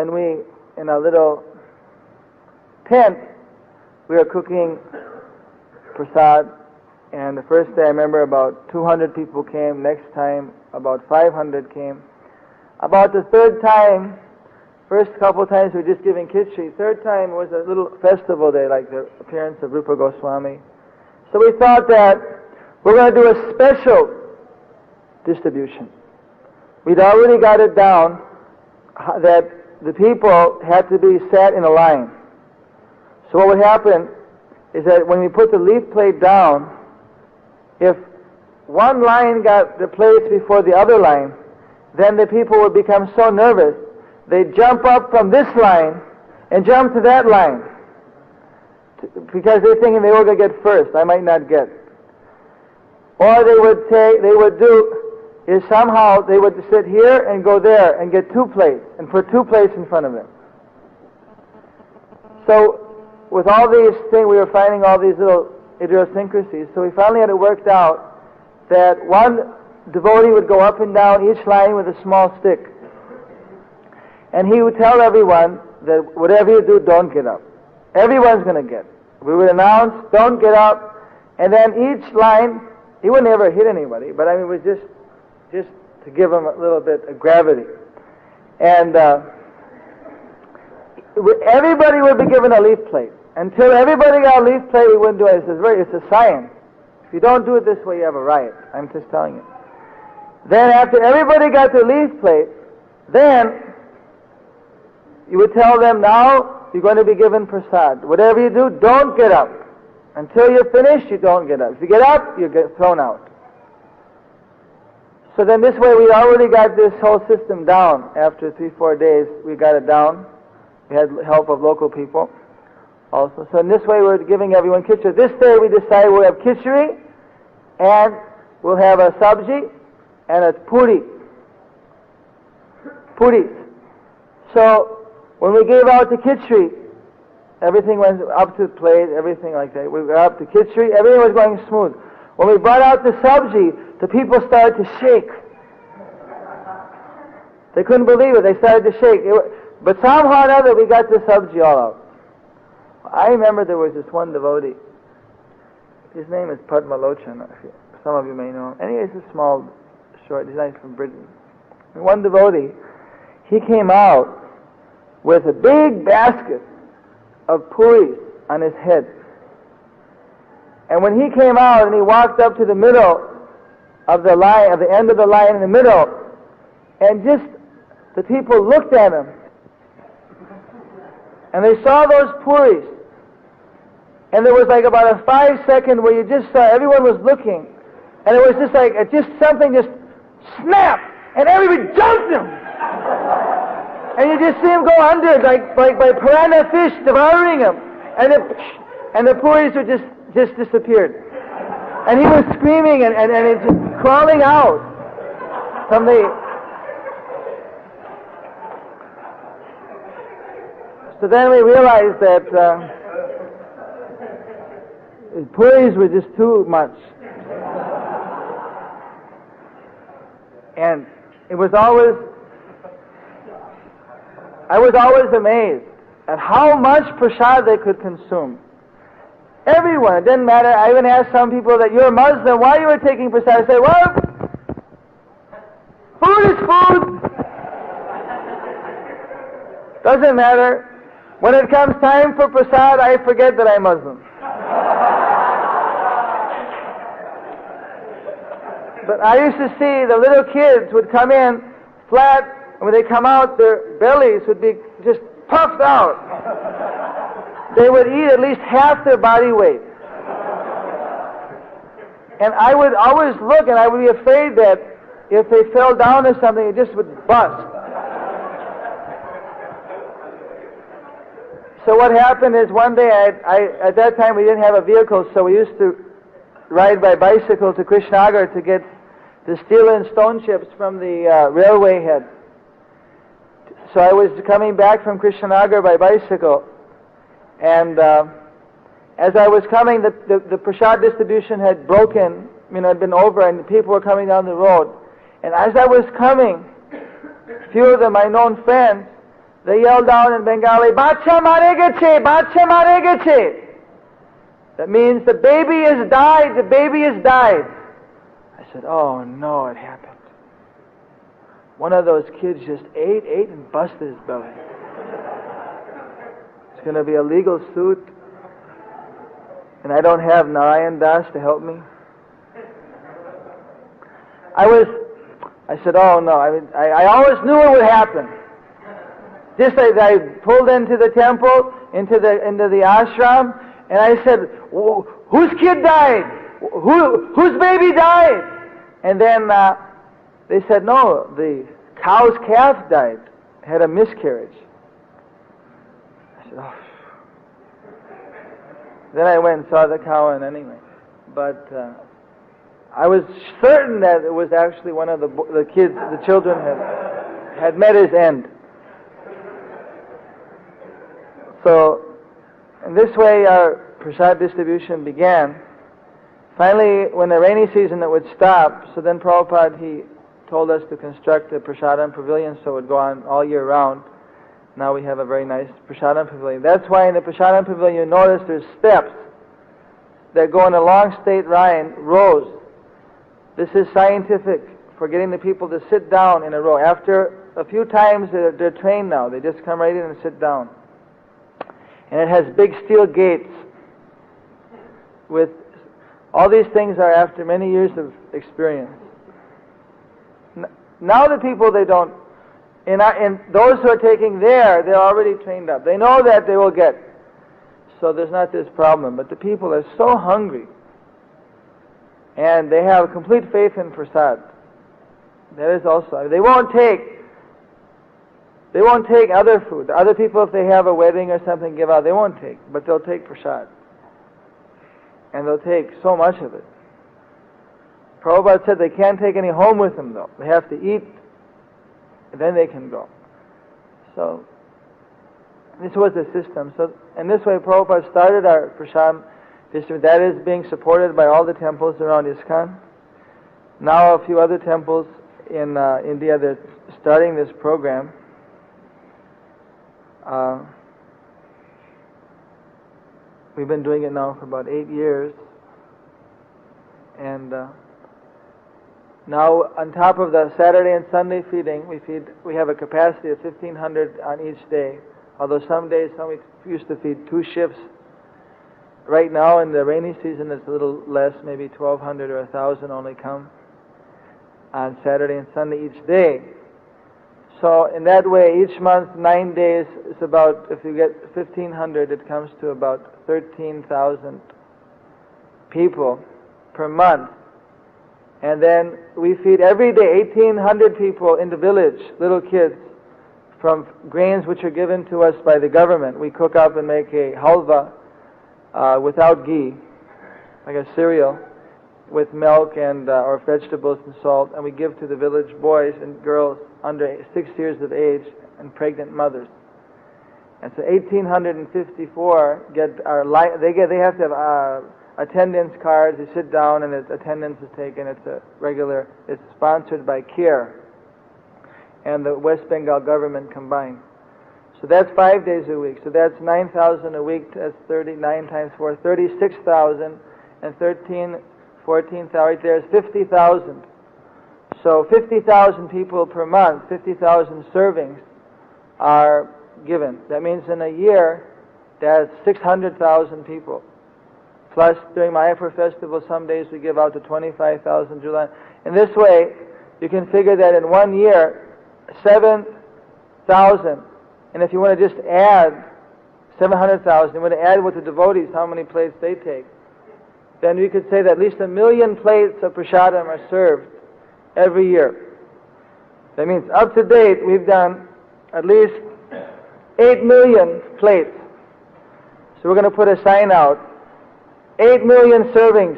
then we, in a little tent, we were cooking prasad, and the first day I remember about 200 people came, next time about 500 came. About the third time, first couple times we were just giving khichdi, third time was a little festival day, like the appearance of Rupa Goswami. So we thought that we're going to do a special distribution. We'd already got it down that the people had to be sat in a line. So what would happen is that when we put the leaf plate down, if one line got the plates before the other line, then the people would become so nervous, they'd jump up from this line and jump to that line, because they're thinking they were going to get first, I might not get. Or they would do is somehow they would sit here and go there and get two plates and put two plates in front of them. So with all these things, we were finding all these little idiosyncrasies. So we finally had it worked out that one devotee would go up and down each line with a small stick, and he would tell everyone that whatever you do, don't get up. Everyone's going to get. We would announce, don't get up, and then each line, he would never hit anybody, but I mean, it was just to give him a little bit of gravity. And everybody would be given a leaf plate. Until everybody got a leaf plate, we wouldn't do it. It's a science. If you don't do it this way, you have a riot. I'm just telling you. Then after everybody got their leaf plate, then you would tell them, now you're going to be given prasad. Whatever you do, don't get up. Until you're finished, you don't get up. If you get up, you get thrown out. So then this way we already got this whole system down. After 3-4 days, we got it down. We had help of local people also. So in this way we're giving everyone khichdi. This day we decided we'll have khichdi, and we'll have a sabji and a puris. So when we gave out the khichdi, everything went up to the plate, everything like that. We got up to khichdi, everything was going smooth. When we brought out the sabji, the people started to shake. They couldn't believe it. They started to shake. But somehow or another, we got the sabji all out. I remember there was this one devotee. His name is Padma Lochan. Some of you may know him. Anyway, he's a small, short, he's from Britain. And one devotee, he came out with a big basket of puris on his head. And when he came out and he walked up to the middle of the line, at the end of the line in the middle, and just the people looked at him, and they saw those puris, and there was like about a 5-second where you just saw everyone was looking, and it was just like something just snapped, and everybody jumped him, and you just see him go under like by piranha fish devouring him, and the puris were just disappeared. And he was screaming and it's just crawling out from the... So then we realized that puris were just too much. And I was always amazed at how much prasad they could consume. Everyone, it didn't matter. I even asked some people that you're Muslim, why you were taking prasad? I said, well, food is food. Doesn't matter. When it comes time for prasad, I forget that I'm Muslim. But I used to see the little kids would come in flat, and when they come out, their bellies would be just puffed out. They would eat at least half their body weight. And I would always look, and I would be afraid that if they fell down or something, it just would bust. So what happened is one day, at that time we didn't have a vehicle, so we used to ride by bicycle to Krishnagar to get the steel and stone chips from the railway head. So I was coming back from Krishnagar by bicycle, and as I was coming, the prasad distribution had broken, had been over, and people were coming down the road. And as I was coming, a few of them, my known friends, They yelled out in Bengali, "Bacha mare geche! Bacha mare geche!" That means the baby has died, the baby has died. I said, oh no, it happened. One of those kids just ate and busted his belly. It's going to be a legal suit, and I don't have Narayan Das to help me. I said, oh no, I always knew it would happen. Just as I pulled into the temple, into the ashram, and I said, whose kid died? Whose baby died? And then they said, no, the cow's calf died, had a miscarriage. I said, oh. Then I went and saw the cow and anyway. But I was certain that it was actually one of the kids, the children had met his end. So, in this way our prasad distribution began. Finally, when the rainy season it would stop, so then Prabhupada, he told us to construct a prasadam pavilion so it would go on all year round. Now we have a very nice prasadam pavilion. That's why in the prasadam pavilion you notice there's steps that go in a long straight line, rows. This is scientific for getting the people to sit down in a row. After a few times they're trained now. They just come right in and sit down. And it has big steel gates with all these things are after many years of experience. Now the people, they don't, in those who are taking there, they're already trained up. They know that they will get. So there's not this problem. But the people are so hungry. And they have complete faith in prasad. That is also, they won't take other food. Other people, if they have a wedding or something, give out. They won't take, but they'll take prasad. And they'll take so much of it. Prabhupada said they can't take any home with them, though. They have to eat, and then they can go. So, this was the system. So, in this way, Prabhupada started our prasad distribution. That is being supported by all the temples around Iskcon. Now, a few other temples in India, they're starting this program. We've been doing it now for about 8 years, and now on top of the Saturday and Sunday feeding, we have a capacity of 1,500 on each day. Although some days we used to feed 2 shifts. Right now in the rainy season it's a little less, maybe 1,200 or 1,000 only come on Saturday and Sunday each day. So in that way, each month, 9 days, is about, if you get 1,500, it comes to about 13,000 people per month. And then we feed every day 1,800 people in the village, little kids, from grains which are given to us by the government. We cook up and make a halva without ghee, like a cereal, with milk and or vegetables and salt, and we give to the village boys and girls under 6 years of age and pregnant mothers. And so 1,854 get our they have to have attendance cards. They sit down and attendance is taken. It's sponsored by CARE and the West Bengal government combined. So that's 5 days a week. So that's 9,000 a week. That's 39 times 4, 36,000, and 14,000 right there is 50,000. So 50,000 people per month, 50,000 servings are given. That means in a year, that's 600,000 people. Plus, during Mayapur festival, some days we give out to 25,000 July. In this way, you can figure that in 1 year, 7,000. And if you want to just add 700,000, you want to add with the devotees how many plates they take, then we could say that at least 1 million plates of prasadam are served every year. That means up to date we've done at least 8 million plates. So we're going to put a sign out, 8 million servings